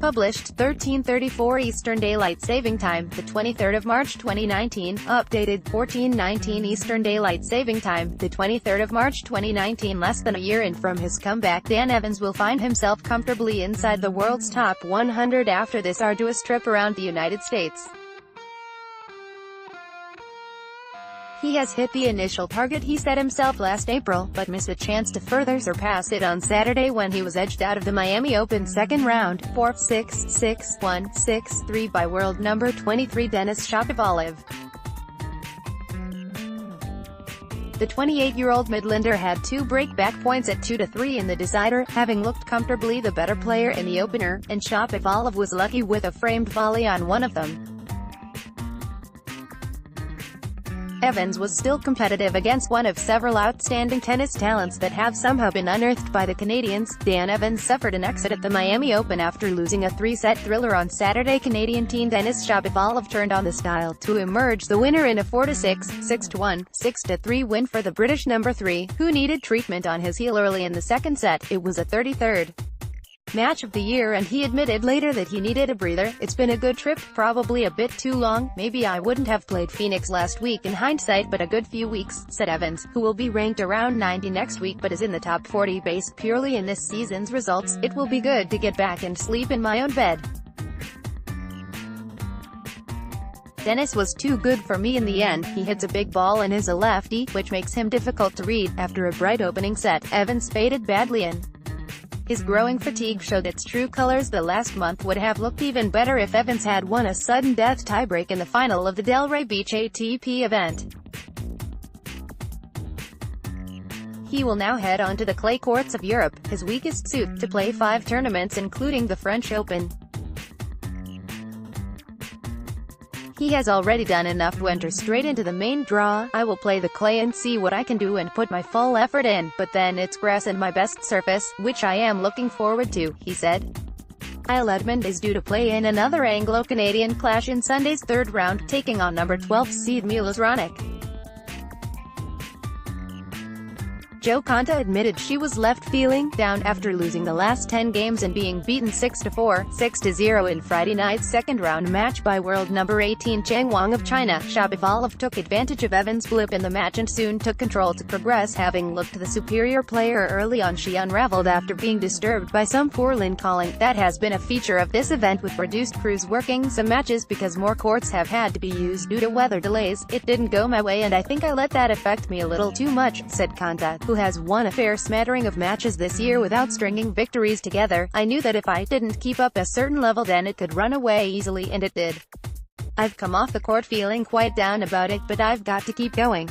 Published, 13:34 Eastern Daylight Saving Time, the 23rd of March 2019. Updated, 14:19 Eastern Daylight Saving Time, the 23rd of March 2019. Less than a year in from his comeback, Dan Evans will find himself comfortably inside the world's top 100 after this arduous trip around the United States. He has hit the initial target he set himself last April, but missed a chance to further surpass it on Saturday when he was edged out of the Miami Open second round, 4-6, 6-1, 6-3 by world number 23 Denis Shapovalov. The 28-year-old Midlander had two break-back points at 2-3 in the decider, having looked comfortably the better player in the opener, and Shapovalov was lucky with a framed volley on one of them. Evans was still competitive against one of several outstanding tennis talents that have somehow been unearthed by the Canadians. Dan Evans suffered an exit at the Miami Open after losing a three-set thriller on Saturday. Canadian teen Denis Shapovalov turned on the style to emerge the winner in a 4-6, 6-1, 6-3 win for the British number 3, who needed treatment on his heel early in the second set. It was a 33rd match of the year, and he admitted later that he needed a breather. "It's been a good trip, probably a bit too long. Maybe I wouldn't have played Phoenix last week in hindsight, but a good few weeks," said Evans, who will be ranked around 90 next week but is in the top 40 based purely in this season's results. "It will be good to get back and sleep in my own bed. Dennis was too good for me in the end. He hits a big ball and is a lefty, which makes him difficult to read." After a bright opening set, Evans faded badly and his growing fatigue showed its true colors. The last month would have looked even better if Evans had won a sudden death tiebreak in the final of the Delray Beach ATP event. He will now head on to the clay courts of Europe, his weakest suit, to play 5 tournaments including the French Open. He has already done enough to enter straight into the main draw. "I will play the clay and see what I can do and put my full effort in, but then it's grass and my best surface, which I am looking forward to," he said. Kyle Edmund is due to play in another Anglo-Canadian clash in Sunday's third round, taking on number 12 seed Milos Raonic. Jo Konta admitted she was left feeling down after losing the last 10 games and being beaten 6-4, 6-0 in Friday night's second-round match by world number 18 Zheng Wang of China. Shapovalov took advantage of Evans' blip in the match and soon took control to progress. Having looked the superior player early on, she unraveled after being disturbed by some poor lane calling. That has been a feature of this event, with reduced crews working some matches because more courts have had to be used due to weather delays. "It didn't go my way and I think I let that affect me a little too much," said Konta, who has won a fair smattering of matches this year without stringing victories together. "I knew that if I didn't keep up a certain level then it could run away easily, and it did. I've come off the court feeling quite down about it, but I've got to keep going.